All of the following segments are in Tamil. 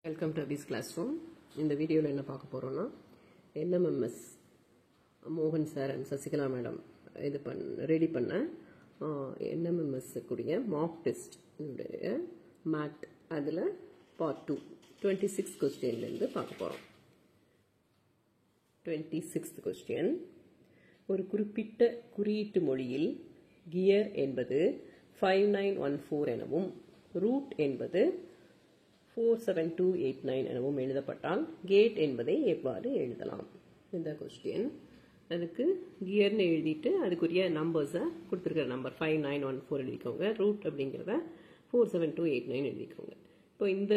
Welcome to Abhi's classroom. In the video, we will talk about NMMS. Mohan sir and Sasikala madam ready panna NMMS kudiya mock test mat adula part 2 26th question la irundhu paaka porom 26th question ஒரு குறிப்பிட்ட குறியீட்டு மொழியில் கியர் என்பது 5914 எனவும் ரூட் என்பது 47289 எனவும் எழுதப்பட்டால் கேட் என்பதை எவ்வாறு எழுதலாம் இந்த क्वेश्चन அதுக்கு கியர்னு எழுதிட்டு அதுக்குரிய நம்பர்ஸை கொடுத்திருக்கிற நம்பர் 5914 எழுதிக்கோங்க ரூட் அப்படிங்கறத 47289 எழுதிக்கோங்க இப்போ இந்த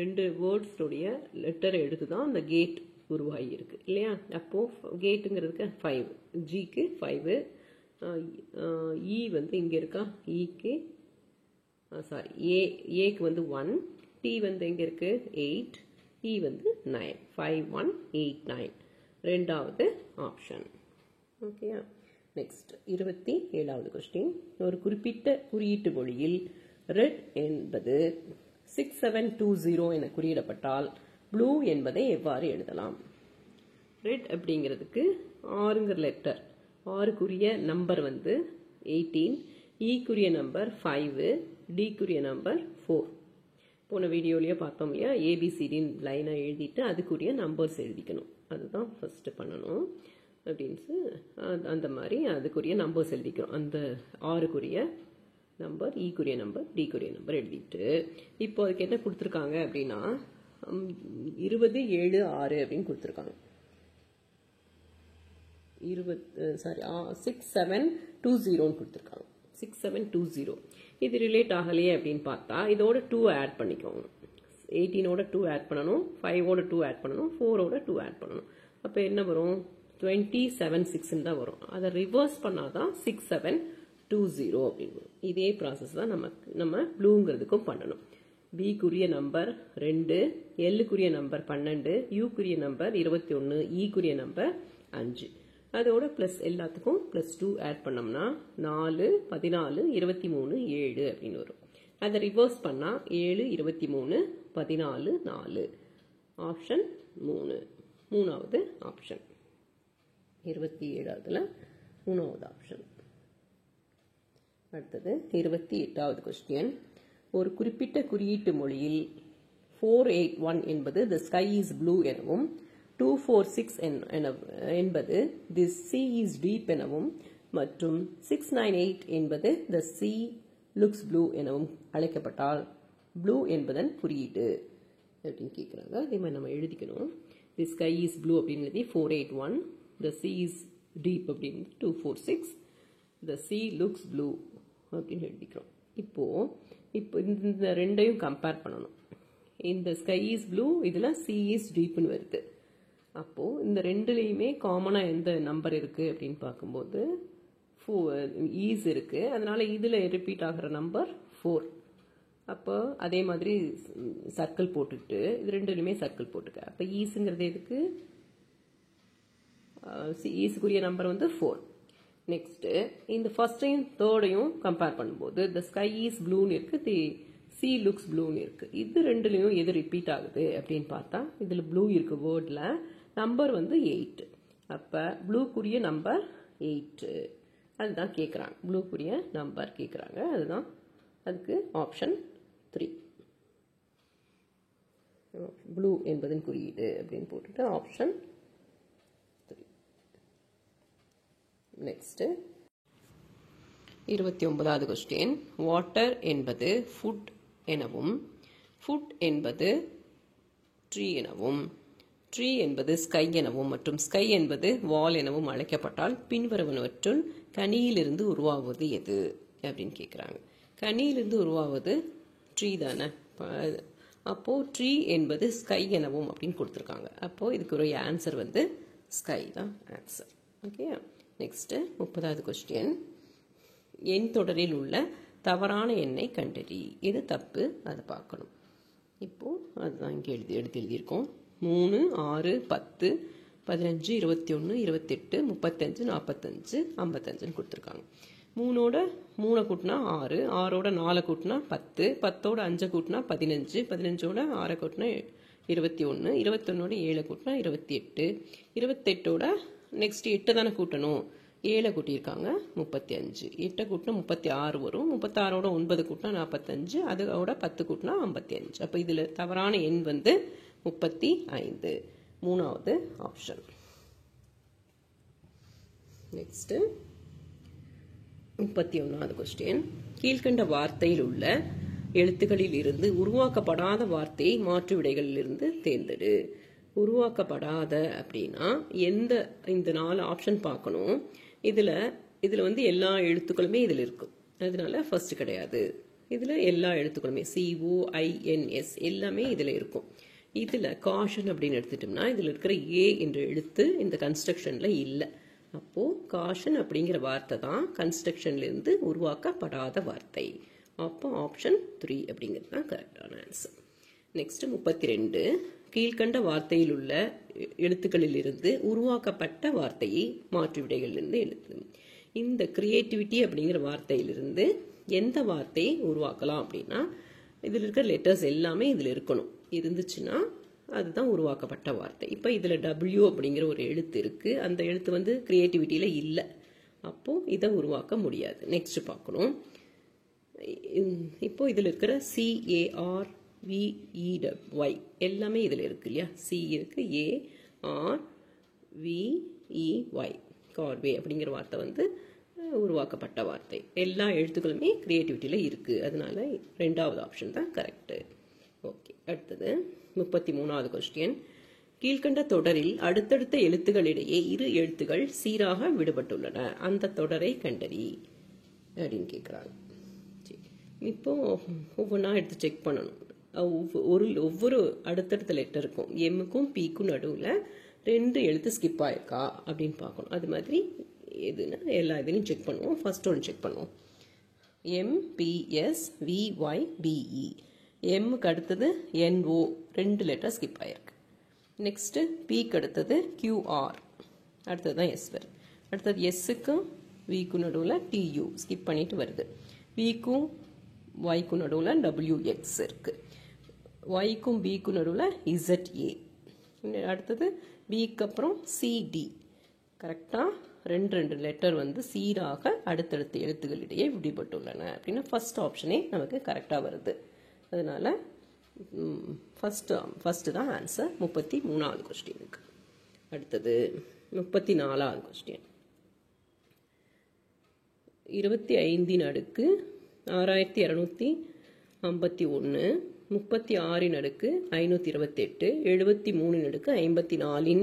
ரெண்டு வேர்ட்ஸ் உடைய லெட்டர் எடுத்து தான் அந்த கேட் உருவாகி இருக்கு இல்லையா அப்போ கேட்ங்கிறதுக்கு 5 G க்கு 5 E வந்து இங்க இருக்கா E க்கு சாரி A க்கு வந்து 1 T வந்து எங்க இருக்கு 8 E வந்து 9 5189 ரெண்டாவது ஆப்ஷன் ஓகேயா நெக்ஸ்ட் 27வது क्वेश्चन ஒரு குறிப்பிட்ட குறியீட்டு மொழியில் ரெட் என்பது 6720 என குறியிடப்பட்டால் ப்ளூ என்பதை எவ்வாறு எழுதலாம் ரெட் அப்படிங்கிறதுக்கு ஆறுங்கிற லெட்டர் ஆறுக்குரிய நம்பர் வந்து 18 E குரிய நம்பர் 5 D குரிய நம்பர் 4 போன வீடியோலயே பார்த்தோம் இல்லையா ABCD லைனா எழுதிட்டு அதுக்குரிய நம்பர்ஸ் எழுதிக்கணும் அதுதான் ஃபர்ஸ்ட் பண்ணணும் அப்படினு அந்த மாதிரி அதுக்குரிய நம்பர்ஸ் எழுதிக்கிறோம் அந்த ஆறுக்குரிய நம்பர் E குரிய நம்பர் D குரிய நம்பர் எழுதிட்டு இப்போ அதுக்கு என்ன கொடுத்திருக்காங்க அப்படினா 20 7 6 அப்படினு கொடுத்திருக்காங்க 6720 ன்னு கொடுத்திருக்காங்க 6720 இது ரிலேட் ஆகலையே அப்படினு பார்த்தா இதோட 2 ஆட் பண்ணிக்கோங்க 18 ஓட 2 ஆட் பண்ணனும் 5 ஓட 2 ஆட் பண்ணனும் 4 ஓட 2 ஆட் பண்ணனும் அப்ப என்ன வரும் 276 ன்னு தான் வரும் அத ரிவர்ஸ் பண்ணாதான் 6720 அப்படினு இதே process தான் நம்ம ப்ளூங்கிறதுக்கும் பண்ணனும் B குரிய நம்பர் 2 L குரிய நம்பர் 12 U குரிய நம்பர் 21 E குரிய நம்பர் 5 அதோட பிளஸ் எல்லாத்துக்கும் +2 ஆட் பண்ணோம்னா 4 14 23 7 அப்படினு வரும் அத ரிவர்ஸ் பண்ணா 7 23 14 4 ஆப்ஷன் 3 மூணாவது ஆப்ஷன் 27வதுல மூணாவது ஆப்ஷன் அடுத்து 28வது क्वेश्चन ஒரு குறிப்பிட்ட குறியீட்டு மொழியில் 481 என்பது the sky is blue எனவும் 246 என்பது the sea is deep எனவும் மற்றும் 698 என்பது the sea looks blue எனவும் அழைக்கப்பட்டால் blue என்பதன் குறியீடு அப்படின்னு கேக்குறாங்க அதே மாதிரி நம்ம எழுதிக்கணும் the sky is blue அப்படின்னு எழுதி 481 the sea is deep அப்படின்னு 246 the sea looks blue அப்படின்னு எழுதிக்கிறோம் இப்போ இந்த ரெண்டையும் கம்பேர் பண்ணணும் இந்த sky is blue இதுல sea is deep ன்னு வருது அப்போ இந்த ரெண்டுலயுமே காமனா எந்த நம்பர் இருக்கு அப்படினு பாக்கும்போது ஈஸ் இருக்கு அதனால இதுல ரிப்பீட் ஆகுற நம்பர் 4 அப்போ அதே மாதிரி சர்க்கிள் போட்டுட்டு இது ரெண்டுலயுமே சர்க்கிள் போட்டுக்க அப்ப ஈஸ்ங்கிறது எதுக்கு ஈஸ்க்குரிய நம்பர் வந்து 4 நெக்ஸ்ட் இந்த ஃபர்ஸ்டையும் தேர்டையும் கம்பேர் பண்ணும்போது the sky is blue ன்னு இருக்கு the sea looks blue ன்னு இருக்கு இது ரெண்டுலயும் எது ரிப்பீட் ஆகுது அப்படினு பார்த்தா இதுல ப்ளூ இருக்கு வேர்ட்ல நம்பர் வந்து 8 அப்ப ப்ளூக்குரிய நம்பர் 8 அதுதான் கேக்குறாங்க ப்ளூக்குரிய நம்பர் கேக்குறாங்க அதுதான் அதுக்கு ஆப்ஷன் 3 ப்ளூ என்பதன் குறியீடு அப்படினு போட்டுட்டு ஆப்ஷன் 3 நெக்ஸ்ட் 29வது क्वेश्चन வாட்டர் என்பது ஃபுட் எனவும் ஃபுட் என்பது ட்ரீ எனவும் ட்ரீ என்பது ஸ்கை எனவும் மற்றும் ஸ்கை என்பது வால் எனவும் அழைக்கப்பட்டால் பின்வருவனவற்றுள் கனியிலிருந்து உருவாவது எது அப்படின்னு கேக்குறாங்க கனியிலிருந்து உருவாவது ட்ரீ தானே அப்போ ட்ரீ என்பது ஸ்கை எனவும் அப்படின்னு கொடுத்திருக்காங்க அப்போ இதுக்கு ஒரு ஆன்சர் வந்து ஸ்கை தான் ஆன்சர் ஓகே நெக்ஸ்ட் 30வது क्वेश्चन எண் தொடரில் உள்ள தவறான எண்ணை கண்டறி எது தப்பு அதை பார்க்கணும் இப்போ அதுதான் இங்கே எடுத்து எழுதியிருக்கோம் 3 6 10 15 21 28 35 45 55 கொடுத்திருக்காங்க 3ஓட 3 கூட்டினா 6, 6ஓட 4 கூட்டினா 10, 10ஓட 5 கூட்டினா 15, 15ஓட 6 கூட்டினா 21, 21ஓட 7 கூட்டினா 28, 28ஓட நெக்ஸ்ட் 8 தானே கூட்டணும், 7 கூட்டியிருக்காங்க 35, 8 கூட்டினா 36 வரும், 36ஓட 9 கூட்டினா 45, அதோட 10 கூட்டினா 55. அப்போ இதில் தவறான எண் வந்து 35, 3வது ஆப்ஷன். Next 31வது question. கீழ்கண்ட வார்த்தையில் உள்ள எழுத்துக்களில் இருந்து உருவாக்கப்படாத வார்த்தையை மாற்று விடைகளில் இருந்து தேர்ந்தெடு. உருவாக்கப்படாத அப்படின்னா இந்த 4 ஆப்ஷன் பார்க்கணும். இதில் வந்து எல்லா எழுத்துக்களுமே இதில் இருக்கும், அதனால ஃபர்ஸ்ட் கிடையாது. இதில் எல்லா எழுத்துக்களுமே COINS எல்லாமே இதில் இருக்கும். இதில் காஷன் அப்படின்னு எடுத்துட்டோம்னா இதில் இருக்கிற ஏ என்ற எழுத்து இந்த கன்ஸ்ட்ரக்ஷனில் இல்லை. அப்போது காஷன் அப்படிங்கிற வார்த்தை தான் கன்ஸ்ட்ரக்ஷன்லேருந்து உருவாக்கப்படாத வார்த்தை. அப்போ ஆப்ஷன் 3 அப்படிங்கிறது தான் கரெக்டான ஆன்சர். நெக்ஸ்ட் 32. கீழ்கண்ட வார்த்தையில் உள்ள எழுத்துக்களில் இருந்து உருவாக்கப்பட்ட வார்த்தையை மாற்று விடைகளிலிருந்து எழுது. இந்த கிரியேட்டிவிட்டி அப்படிங்கிற வார்த்தையிலிருந்து எந்த வார்த்தையை உருவாக்கலாம் அப்படின்னா இதில் இருக்கிற லெட்டர்ஸ் எல்லாமே இதில் இருக்கணும். இருந்துச்சுன்னா அதுதான் உருவாக்கப்பட்ட வார்த்தை. இப்போ இதில் W அப்படிங்கிற ஒரு எழுத்து இருக்குது, அந்த எழுத்து வந்து கிரியேட்டிவிட்டியில் இல்லை, அப்போது இதை உருவாக்க முடியாது. நெக்ஸ்ட் பார்க்கணும். இப்போ இதில் இருக்கிற CARVEY எல்லாமே இதில் இருக்கு இல்லையா, C இருக்கு, ARVEY கார்வே அப்படிங்கிற வார்த்தை வந்து உருவாக்கப்பட்ட வார்த்தை. எல்லா எழுத்துக்களுமே கிரியேட்டிவிட்டியில் இருக்குது, அதனால 2வது ஆப்ஷன் தான் கரெக்டு. ஓகே, அடுத்தது 33வது கொஸ்டின். கீழ்கண்ட தொடரில் அடுத்தடுத்த எழுத்துக்களிடையே 2 எழுத்துக்கள் சீராக விடுபட்டுள்ளன, அந்த தொடரை கண்டறி அப்படின்னு கேட்குறாங்க. இப்போ ஒவ்வொன்றா எடுத்து செக் பண்ணணும். ஒவ்வொரு அடுத்தடுத்த லெட்டருக்கும் எம்முக்கும் பிக்கும் நடுவில் 2 எழுத்து ஸ்கிப் ஆயிருக்கா அப்படின்னு பார்க்கணும். அது மாதிரி எதுன்னா எல்லா இதுலையும் செக் பண்ணுவோம். ஃபர்ஸ்ட் ஒன்று செக் பண்ணுவோம். MPSVYBE, எம்முக்கு அடுத்தது NO 2 லெட்டர் ஸ்கிப் ஆயிருக்கு. நெக்ஸ்ட்டு பிக்கு அடுத்தது QR, அடுத்தது தான் எஸ் வருது. அடுத்தது எஸ்ஸுக்கும் விக்கும் நடுவில் TU ஸ்கிப் பண்ணிட்டு வருது. விக்கும் ஒய்க்கும் நடுவில் WX இருக்குது. ஒய்க்கும் பிக்கும் நடுவில் ZA. அடுத்தது பிக்கு அப்புறம் CD. கரெக்டாக 2 லெட்டர் வந்து சீராக அடுத்தடுத்த எழுத்துக்களிடையே விடுபட்டுள்ளன அப்படின்னா ஃபர்ஸ்ட் ஆப்ஷனே நமக்கு கரெக்டாக வருது. அதனால ஃபர்ஸ்ட் தான் ஆன்சர் 33வது கொஸ்டினுக்கு. அடுத்தது 34வது கொஸ்டின். 25 அடுக்கு 6251, 36 அடுக்கு 528, 73 அடுக்கு 54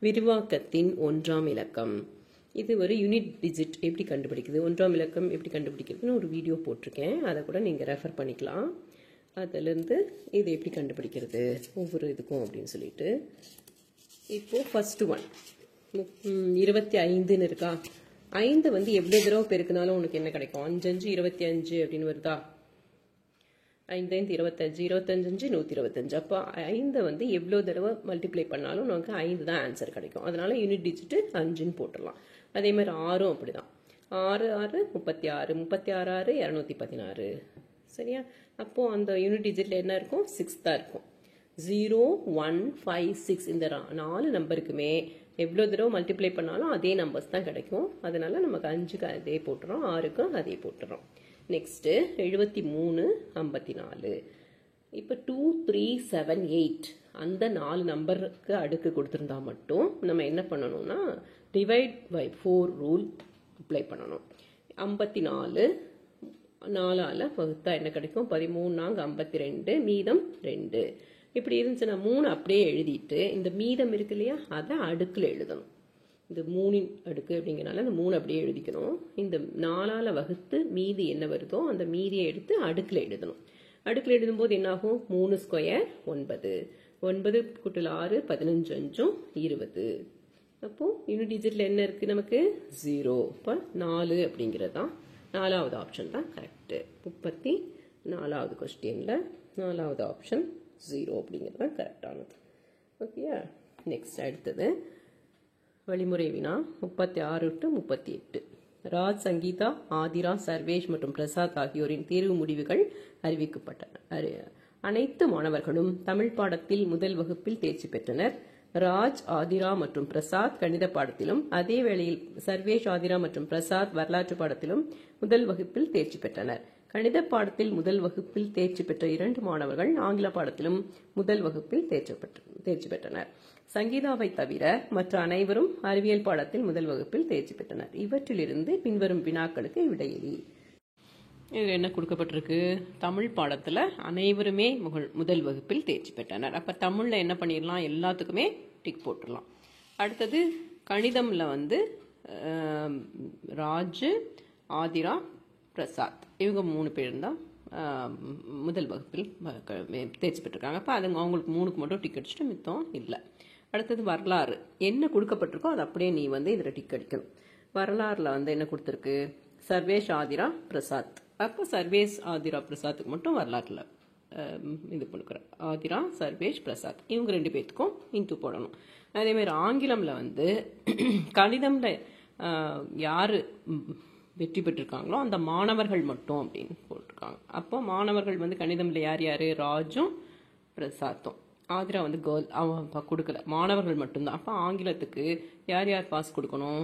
விரிவாக்கத்தின் 1ஆம் இலக்கம். இது ஒரு யூனிட் டிஜிட் எப்படி கண்டுபிடிக்குது, 1ஆம் இலக்கம் எப்படி கண்டுபிடிக்கிறதுன்னு ஒரு வீடியோ போட்டிருக்கேன், அதை கூட நீங்கள் ரெஃபர் பண்ணிக்கலாம். அதிலிருந்து இது எப்படி கண்டுபிடிக்கிறது ஒவ்வொரு இதுக்கும் அப்படின்னு சொல்லிட்டு. இப்போது ஃபர்ஸ்ட் ஒன் 25ன்னு இருக்கா, 5 வந்து எவ்வளோ தடவை பெருக்கினாலும் உனக்கு என்ன கிடைக்கும், 5 5 25 அப்படின்னு வருதா, 5 5 25, 25 125. அப்போ 5 வந்து எவ்வளோ தடவை மல்டிப்ளை பண்ணாலும் நமக்கு 5 தான் ஆன்சர் கிடைக்கும். அதனால யூனிட் டிஜிட்டு 5ன்னு போட்டுடலாம். அதே மாதிரி 6ம் அப்படி தான், 6 6 36, 36 6 216. சரியா, அப்போது அந்த யூனிட் டிஜிட்டில் என்ன இருக்கும், 6 தான் இருக்கும். 0 1 5 6 இந்த 4 நம்பருக்குமே எவ்வளோ தடவை மல்டிப்ளை பண்ணாலும் அதே நம்பர்ஸ் தான் கிடைக்கும். அதனால நமக்கு 5க்கு அதே போட்டுறோம், 6க்கும் அதே போட்டுறோம். நெக்ஸ்ட்டு 73 54. இப்போ 2 3 7 8 அந்த 4 நம்பருக்கு அடுக்கு கொடுத்துருந்தா மட்டும் நம்ம என்ன பண்ணணும்னா டிவைட் பை 4 ரூல் அப்ளை பண்ணணும். 54 4ஆல் வகுத்தா என்ன கிடைக்கும், 13 4 52, மீதம் 2. இப்படி இருந்துச்சுன்னா 3 அப்படியே எழுதிட்டு இந்த மீதம் இருக்கு இல்லையா அதை அடுக்கில் எழுதணும். இந்த 3ன் அடுக்கு அப்படிங்கிறனால இந்த 3 அப்படியே எழுதிக்கணும். இந்த 4ஆல் வகுத்து மீதி என்ன வருதோ அந்த மீதியை எடுத்து அடுக்கில் எழுதணும். அடுக்கில் எழுதும்போது என்னாகும், 3 ஸ்கொயர் 9, 9 கூட்டல் 6 15 5 20. அப்போது யூனிட் டிஜிட்டில் என்ன இருக்குது நமக்கு 0. இப்போ 4 அப்படிங்கிறது தான் 4வது ஆப்ஷன் தான் கரெக்டு. 34வது கொஸ்டினில் 4வது ஆப்ஷன் 0 அப்படிங்கிறது தான் கரெக்டானது. ஓகேயா, நெக்ஸ்ட் அடுத்தது வழிமுறை வினா 36 to 38. ராஜ், சங்கீதா, ஆதிரா, சர்வேஷ் மற்றும் பிரசாத் ஆகியோரின் தேர்வு முடிவுகள் அறிவிக்கப்பட்டன. அனைத்து மாணவர்களும் தமிழ் பாடத்தில் முதல் வகுப்பில் தேர்ச்சி பெற்றனர். ராஜ், ஆதிரா மற்றும் பிரசாத் கணித பாடத்திலும், அதே வேளையில் சர்வேஷ், ஆதிரா மற்றும் பிரசாத் வரலாற்று பாடத்திலும் முதல் வகுப்பில் தேர்ச்சி பெற்றனர். கணித பாடத்தில் முதல் வகுப்பில் தேர்ச்சி பெற்ற 2 மாணவர்கள் ஆங்கில பாடத்திலும் முதல் வகுப்பில் தேர்ச்சி பெற்றனர். சங்கீதாவை தவிர மற்ற அனைவரும் அறிவியல் பாடத்தில் முதல் வகுப்பில் தேர்ச்சி பெற்றனர். இவற்றிலிருந்து பின்வரும் வினாக்களுக்கு விடையளி. இதில் என்ன கொடுக்கப்பட்டிருக்கு? தமிழ் பாடத்தில் அனைவருமே முதல் வகுப்பில் தேர்ச்சி பெற்றனர். அப்போ தமிழில் என்ன பண்ணிடலாம்? எல்லாத்துக்குமே டிக் போட்டுடலாம். அடுத்தது கணிதமில் வந்து ராஜ், ஆதிரா, பிரசாத் இவங்க 3 பேர் தான் முதல் வகுப்பில் தேர்ச்சி பெற்றிருக்காங்க. அப்போ அது அவங்களுக்கு 3க்கு மட்டும் டிக் அடிச்சுட்டு மித்தம் இல்லை. அடுத்தது வரலாறு என்ன கொடுக்கப்பட்டிருக்கோ அது அப்படியே நீ வந்து இதில் டிக் அடிக்கணும். வரலாறுல வந்து என்ன கொடுத்துருக்கு? சர்வேஷ், ஆதிரா, பிரசாத். அப்போ சர்வேஷ், ஆதிரா, பிரசாத்துக்கு மட்டும் வரலாற்றில் இது கொடுக்குறேன். ஆதிரா, சர்வேஷ், பிரசாத் இவங்க 2 பேர்த்துக்கும் இன்ட்டு போடணும். அதேமாதிரி ஆங்கிலமில் வந்து கணிதமில் யார் வெற்றி பெற்றிருக்காங்களோ அந்த மாணவர்கள் மட்டும் அப்படின்னு போட்டிருக்காங்க. அப்போ மாணவர்கள் வந்து கணிதமில் யார் யார்? ராஜும் பிரசாத்தும். ஆதிரா வந்து கேர்ள், அவன் கொடுக்கல, மாணவர்கள் மட்டும்தான். அப்போ ஆங்கிலத்துக்கு யார் யார் பாஸ் கொடுக்கணும்?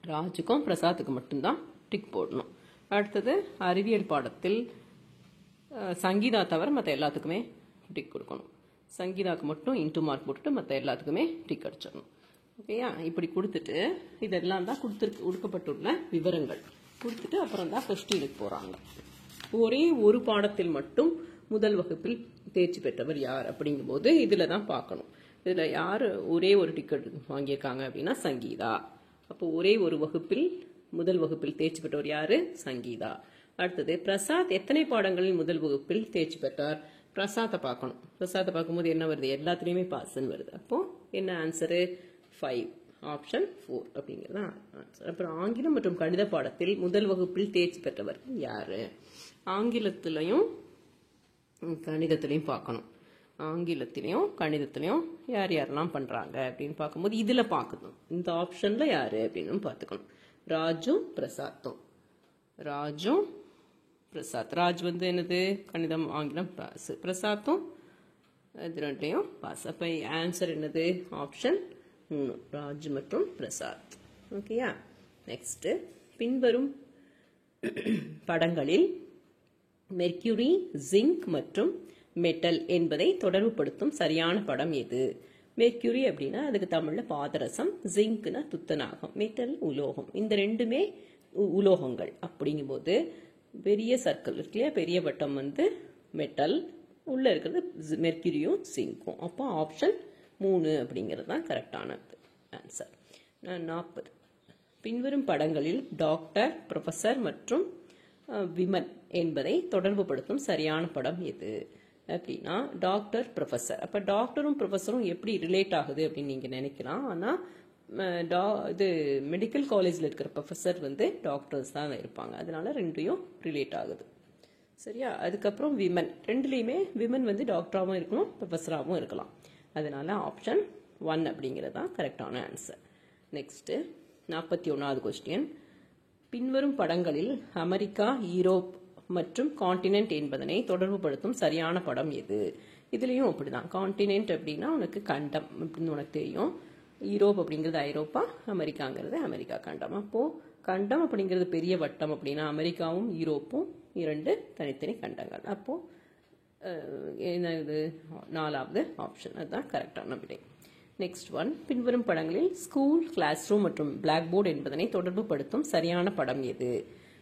ராஜுக்கும் பிரசாத்துக்கு மட்டும்தான் டிக் போடணும். அடுத்தது அறிவியல் பாடத்தில் சங்கீதா தவிர மற்ற எல்லாத்துக்குமே டிக் கொடுக்கணும். சங்கீதாவுக்கு மட்டும் இன்ட்டு மார்க் போட்டுட்டு மற்ற எல்லாத்துக்குமே டிக் அடிச்சிடணும். ஓகேயா? இப்படி கொடுத்துட்டு இதெல்லாம் தான் கொடுக்கப்பட்டுள்ள விவரங்கள் கொடுத்துட்டு அப்புறம் தான் கொஸ்டினுக்கு போகிறாங்க. ஒரே ஒரு பாடத்தில் மட்டும் முதல் வகுப்பில் தேர்ச்சி பெற்றவர் யார் அப்படிங்கும்போது இதில் தான் பார்க்கணும். இதில் யார் ஒரே ஒரு டிக்கெட் வாங்கியிருக்காங்க அப்படின்னா சங்கீதா. அப்போ ஒரே ஒரு வகுப்பில் முதல் வகுப்பில் தேர்ச்சி பெற்றவர் யாரு? சங்கீதா. அடுத்தது பிரசாத் எத்தனை பாடங்களில் முதல் வகுப்பில் தேர்ச்சி பெற்றார்? பிரசாத்தை பார்க்கணும். பிரசாத்தை பார்க்கும்போது என்ன வருது? எல்லாத்துலேயுமே பாஸ்ன்னு வருது. அப்போ என்ன ஆன்சரு? 5, ஆப்ஷன் 4 அப்படிங்கிறது ஆன்சர். அப்புறம் ஆங்கிலம் மற்றும் கணித பாடத்தில் முதல் வகுப்பில் தேர்ச்சி பெற்றவர் யாரு? ஆங்கிலத்திலையும் கணிதத்திலையும் பார்க்கணும். ஆங்கிலத்திலையும் கணிதத்திலையும் யார் யாரெல்லாம் பண்றாங்க அப்படின்னு பார்க்கும்போது இதுல பார்க்கணும். இந்த ஆப்ஷன்ல யாரு அப்படின்னு பார்த்துக்கணும். ராஜும் பிரசாத்தும். ராஜும் பிரசாத். ராஜ் வந்து என்னது? கணிதம், ஆங்கிலம் பாஸ். பிரசாத்தும் இது 2லையும் பாஸ். அப்ப ஆன்சர் என்னது? ஆப்ஷன் 3, ராஜ் மற்றும் பிரசாத். ஓகேயா? நெக்ஸ்ட் பின்வரும் படங்களில் மெர்க்யூரி, ஜிங்க் மற்றும் மெட்டல் என்பதை தொடர்புபடுத்தும் சரியான படம் எது? மெர்க்யூரி அப்படின்னா அதுக்கு தமிழ்ல பாதரசம், ஜிங்க்னா துத்தநாகம், மெட்டல் உலோகம். இந்த 2மே உலோகங்கள். அப்படிங்கும்போது பெரிய சர்க்கிள் இருக்கு இல்லையா, பெரிய வட்டம் வந்து மெட்டல், உள்ள இருக்கிறது மெர்க்யூரியும் ஜிங்க்கும். அப்போ ஆப்ஷன் 3 அப்படிங்கிறது தான் கரெக்டான ஆன்சர். 40 பின்வரும் படங்களில் டாக்டர், ப்ரொஃபசர் மற்றும் விமன் என்பதை தொடர்புபடுத்தும் சரியான படம் எது அப்படின்னா டாக்டர், ப்ரொஃபசர். அப்போ டாக்டரும் ப்ரொஃபஸரும் எப்படி ரிலேட் ஆகுது அப்படின்னு நீங்க நினைக்கலாம். ஆனால் இது மெடிக்கல் காலேஜில் இருக்கிற ப்ரொஃபஸர் வந்து டாக்டர்ஸ் தான் இருப்பாங்க. அதனால 2யும் ரிலேட் ஆகுது. சரியா? அதுக்கப்புறம் விமன், 2லையுமே விமன் வந்து டாக்டராகவும் இருக்கணும், ப்ரொஃபஸராகவும் இருக்கலாம். அதனால ஆப்ஷன் 1 அப்படிங்கிறது தான் கரெக்டான ஆன்சர். Next 41வது question. பின்வரும் படங்களில் அமெரிக்கா, யூரோப் மற்றும் கான்டினென்ட் என்பதனை தொடர்புபடுத்தும் சரியான படம் எது? இதுலயும் அப்படிதான். கான்டினென்ட் அப்படின்னா உனக்கு கண்டம் அப்படின்னு உனக்கு தெரியும். யூரோப் அப்படிங்கிறது ஐரோப்பா, அமெரிக்காங்கிறது அமெரிக்கா கண்டம். அப்போ கண்டம் அப்படிங்கிறது பெரிய வட்டம் அப்படின்னா அமெரிக்காவும் யூரோப்பும் 2 தனித்தனி கண்டங்கள். அப்போ என்ன இது? 4வது ஆப்ஷன். அதுதான் கரெக்டான விடை. Next one. பின்வரும் படங்களில் ஸ்கூல், கிளாஸ் ரூம் மற்றும் பிளாக் போர்டு என்பதனை தொடர்புபடுத்தும் சரியான படம் எது?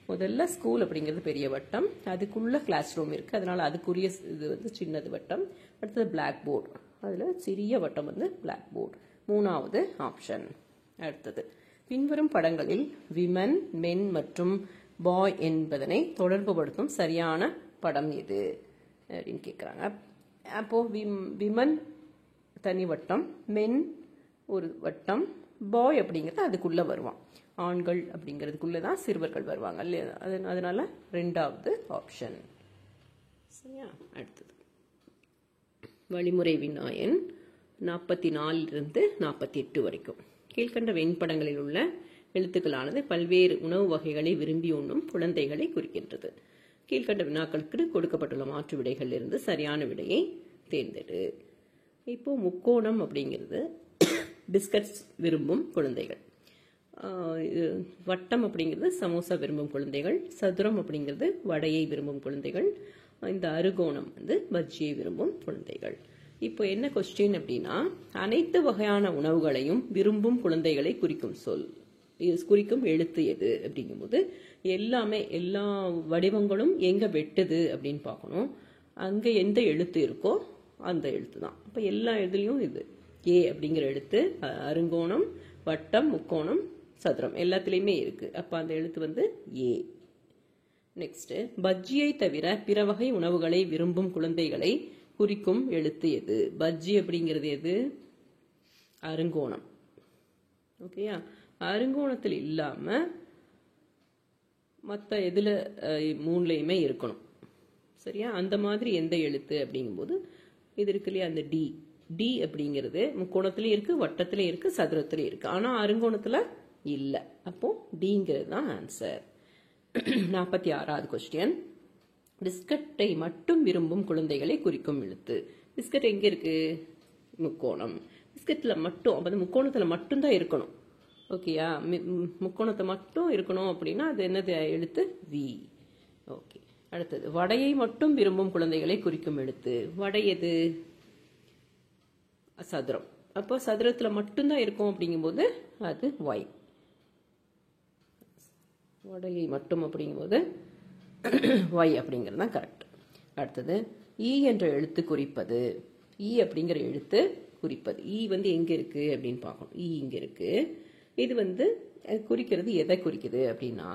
முதல்ல ஸ்கூல் அப்படிங்கிறது பெரிய வட்டம், அதுக்குள்ள கிளாஸ் ரூம் இருக்கு, அதனால அதுக்குரிய இது வந்து சின்னது வட்டம். அடுத்தது பிளாக் போர்டு, அதுல சிறிய வட்டம் வந்து பிளாக் போர்டு. 3வது ஆப்ஷன். அடுத்தது பின்வரும் படங்களில் விமன், மென் மற்றும் பாய் என்பதனை தொடர்புபடுத்தும் சரியான படம் எது அப்படின்னு கேட்குறாங்க. அப்போ விமன் தனி வட்டம், மென் ஒரு வட்டம், பாய் அப்படிங்கிறது அதுக்குள்ள வருவான். ஆண்கள் அப்படிங்கிறதுக்குள்ளதான் சிறுவர்கள் வருவாங்க இல்லையா? அதனால 2வது ஆப்ஷன். சரியா? அடுத்தது வழிமுறை வினாயன் 44 இருந்து 48 வரைக்கும். கீழ்கண்ட வெண்படங்களில் உள்ள எழுத்துக்களானது பல்வேறு உணவு வகைகளை விரும்பி உண்ணும் குழந்தைகளை குறிக்கின்றது. கீழ்கண்ட வினாக்களுக்கு கொடுக்கப்பட்டுள்ள மாற்று விடைகளிலிருந்து சரியான விடையை தேர்ந்தெடு. இப்போ முக்கோணம் அப்படிங்கிறது பிஸ்கட்ஸ் விரும்பும் குழந்தைகள், வட்டம் அப்படிங்கிறது சமோசா விரும்பும் குழந்தைகள், சதுரம் அப்படிங்கிறது வடையை விரும்பும் குழந்தைகள், இந்த அறுகோணம் வந்து பஜ்ஜியை விரும்பும் குழந்தைகள். இப்போ என்ன கொஸ்டின் அப்படின்னா, அனைத்து வகையான உணவுகளையும் விரும்பும் குழந்தைகளை குறிக்கும் சொல், குறிக்கும் எழுத்து எது அப்படிங்கும்போது எல்லாமே எல்லா வடிவங்களும் எங்க வெட்டுது அப்படின்னு பார்க்கணும். அங்க எந்த எழுத்து இருக்கோ அந்த எழுத்து தான். அப்ப எல்லா இதுலயும் இது ஏ அப்படிங்கிற எழுத்து அருங்கோணம், வட்டம், முக்கோணம், சதுரம் எல்லாத்துலயுமே இருக்கு. அப்ப அந்த எழுத்து வந்து ஏ. நெக்ஸ்ட், பஜ்ஜியை தவிர பிற வகை உணவுகளை விரும்பும் குழந்தைகளை குறிக்கும் எழுத்து எது? பஜ்ஜி அப்படிங்கிறது எது? அருங்கோணம். ஓகேயா? அருங்கோணத்தில் இல்லாம மற்ற எதுல மூணுலையுமே இருக்கணும். சரியா? அந்த மாதிரி எந்த எழுத்து அப்படிங்கும்போது இது இருக்கு இல்லையா, அந்த டி. டி அப்படிங்கிறது முக்கோணத்திலயும் இருக்கு, வட்டத்திலயும் இருக்கு, சதுரத்திலயும் இருக்கு. ஆனா அருங்கோணத்துல இல்ல. அப்போ டிங்கிறது தான் ஆன்சர். 46வது கொஸ்டின், பிஸ்கட்டை மட்டும் விரும்பும் குழந்தைகளை குறிக்கும் எழுத்து. பிஸ்கட் எங்க இருக்கு? முக்கோணம். பிஸ்கட்ல மட்டும், அப்ப முக்கோணத்துல மட்டும் தான் இருக்கணும். ஓகேயா? முக்கோணத்தை மட்டும் இருக்கணும் அப்படின்னா அது என்னது எழுத்து? வி. ஓகே. அடுத்தது, வடையை மட்டும் விரும்பும் குழந்தைகளை குறிக்கும் எழுத்து. வடை எது? சதுரம். அப்போ சதுரத்துல மட்டும்தான் இருக்கும் அப்படிங்கும்போது அது ஒய். வடையை மட்டும் அப்படிங்கும்போது ஒய் அப்படிங்கிறது தான் கரெக்ட். அடுத்தது, ஈ என்ற எழுத்து குறிப்பது. ஈ அப்படிங்கிற எழுத்து குறிப்பது. ஈ வந்து எங்க இருக்கு அப்படின்னு பார்க்கணும். ஈ இங்க இருக்கு. இது வந்து குறிக்கிறது எதை குறிக்குது அப்படின்னா,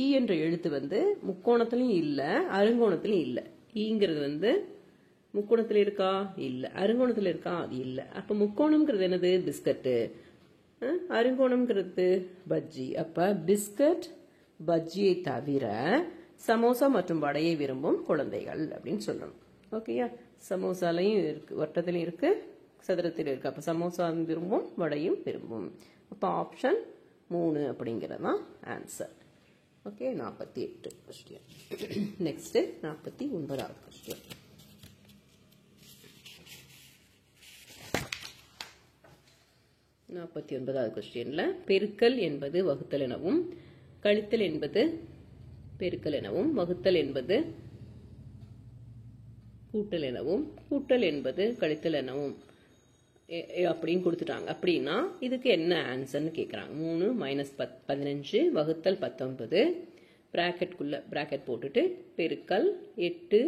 ஈ என்ற எழுத்து வந்து முக்கோணத்திலையும் இல்ல, அருங்கோணத்திலையும் இல்ல. ஈங்கிறது வந்து முக்கோணத்துல இருக்கா? இல்ல. அருங்கோணத்துல இருக்கா? அது இல்ல. அப்ப முக்கோணம்ங்கிறது என்னது? பிஸ்கட்டு. அருங்கோணம்ங்கிறது பஜ்ஜி. அப்ப பிஸ்கட், பஜ்ஜியை தவிர சமோசா மற்றும் வடையை விரும்பும் குழந்தைகள் அப்படின்னு சொல்லணும். ஓகேயா? சமோசாலையும் இருக்கு, வட்டத்திலையும் இருக்கு, சதுரத்திலும் இருக்கு. அப்ப சமோசா விரும்பும், வடையும் விரும்பும். அப்ப ஆப்ஷன் 3 அப்படிங்கிறது தான் ஆன்சர். ஓகே. 48 கொஸ்டின். நெக்ஸ்ட் 49வது கொஸ்டின். 49வது கொஸ்டின்ல பெருக்கல் என்பது வகுத்தல் எனவும், கழித்தல் என்பது பெருக்கல் எனவும், வகுத்தல் என்பது கூட்டல் எனவும், கூட்டல் என்பது கழித்தல் எனவும் அப்படின்னு கொடுத்துட்டாங்க. அப்படின்னா இதுக்கு என்ன ஆன்சர்னு கேட்குறாங்க. 3 - 15 வகுத்தல் 19 பிராக்கெட்குள்ள பிராக்கெட் போட்டுட்டு பெருக்கல் 8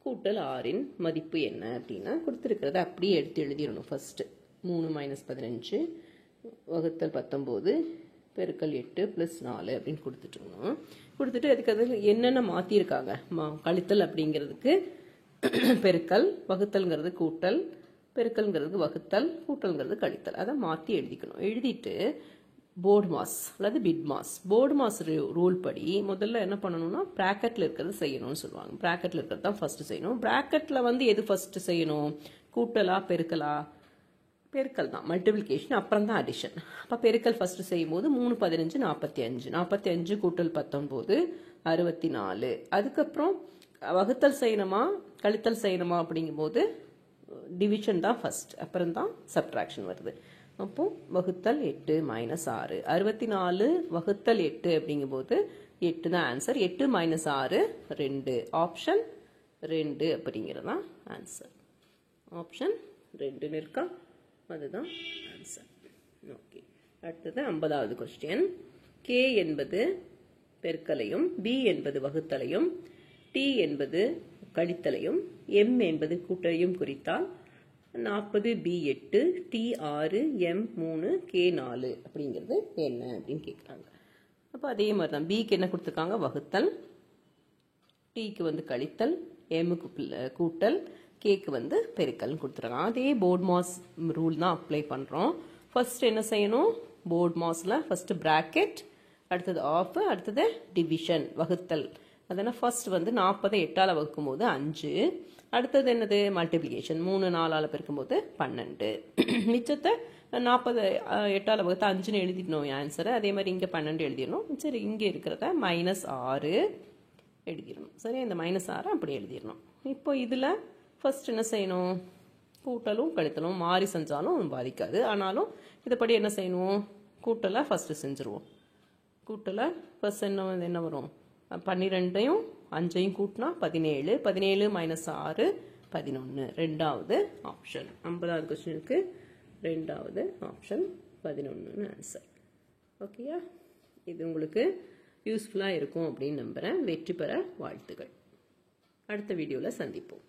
கூட்டல் 6 மதிப்பு என்ன அப்படின்னா கொடுத்துருக்கிறத அப்படியே எடுத்து எழுதிடணும். ஃபர்ஸ்ட் 3 - 15 வகுத்தல் 19 பெருக்கல் 8 + 4 அப்படின்னு கொடுத்துட்டோம். கொடுத்துட்டு அதுக்கு அதில் என்னென்ன மாற்றிருக்காங்க, கழித்தல் அப்படிங்கிறதுக்கு பெருக்கல், வகுத்தல்ங்கிறது கூட்டல், பெருக்கல்ங்கிறது வகுத்தல், கூட்டல்ங்கிறது கழித்தல். அதை மாற்றி எழுதிக்கணும். எழுதிட்டு போர்டு மாஸ் அல்லது bit mass, board mass rule படி முதல்ல என்ன பண்ணணும்னா பிராக்கெட்ல இருக்கிறது செய்யணும்னு சொல்லுவாங்க. பிராக்கெட்ல இருக்கிறது தான் ஃபர்ஸ்ட் செய்யணும். பிராக்கெட்ல வந்து எது ஃபர்ஸ்ட் செய்யணும்? கூட்டலா பெருக்கலா? பெருக்கல் தான், மல்டிபிளிகேஷன், அப்புறம் தான் அடிஷன். அப்போ பெருக்கல் ஃபர்ஸ்ட் செய்யும் போது 3 × 15 = 45, 45 கூட்டல் 19 64. அதுக்கப்புறம் வகுத்தல் செய்யணுமா கழித்தல் செய்யணுமா அப்படிங்கும்போது டிவிஷன் தான் ஃபர்ஸ்ட், அப்புறம் தான் சப்ட்ராக்ஷன் வருது. அப்போ வகுத்தல் 8 - 6 64 வகுத்தல் 8 அப்படிங்கும்போது 8 தான் ஆன்சர். 8 - 6 2. ஆப்ஷன் 2 அப்படிங்கிறது தான் ஆன்சர். ஆப்ஷன் 2 இருக்கா? அதுதான் ஆன்சர். ஓகே. அடுத்தது 50வது கொஸ்டின். கே என்பது பெருக்கலையும், பி என்பது வகுத்தலையும், டி என்பது கழித்தலையும், எம் என்பது கூட்டலையும் குறித்தால் 40 B 8 T 6 M 3 K 4 அப்படிங்கிறது என்ன அப்படின்னு கேட்குறாங்க. அப்போ அதே மாதிரி தான் பிக்கு என்ன கொடுத்துருக்காங்க? வகுத்தல், டிக்கு வந்து கழித்தல், எம்முக்கு கூட்டல், கேக்கு வந்து பெருக்கல்னு கொடுத்துருக்காங்க. அதே போர்ட் மாஸ் ரூல் தான் அப்ளை பண்ணுறோம். ஃபர்ஸ்ட் என்ன செய்யணும்? போர்ட் மாஸில் ஃபர்ஸ்ட் பிராக்கெட், அடுத்தது ஆஃப், அடுத்தது டிவிஷன் வகுத்தல். அதனால் ஃபர்ஸ்ட் வந்து 40 8ஆல் வகுக்கும் போது 5, அடுத்தது என்னது மல்டிப்ளிகேஷன் 3 4ஆல் பெருக்கும்போது 12 மிச்சத்தை 40 8ஆல் வகுத்து 5ன்னு எழுதிடணும் ஆன்சரை அதே மாதிரி இங்கே 12 எழுதிடணும் சரி இங்கே இருக்கிறத -6 எழுதிடணும் சரி இந்த -6 அப்படி எழுதிடணும் இப்போ இதில் ஃபர்ஸ்ட் என்ன செய்யணும் கூட்டலும் கழித்தலும் மாறி செஞ்சாலும் பாதிக்காது ஆனாலும் இதுபடி என்ன செய்யணும் கூட்டலை ஃபஸ்ட்டு செஞ்சுருவோம் கூட்டலை ஃபர்ஸ்ட் என்ன வரும் 12ஐயும் 5ஐயும் கூட்டினா 17 17 -6 11 ரெண்டாவது ஆப்ஷன் 50வது கொஸ்டினுக்கு ரெண்டாவது ஆப்ஷன் 11ன்னு ஆன்சர் ஓகேயா இது உங்களுக்கு யூஸ்ஃபுல்லாக இருக்கும் அப்படின்னு நம்புகிறேன் வெற்றி பெற வாழ்த்துக்கள் அடுத்த வீடியோவில் சந்திப்போம்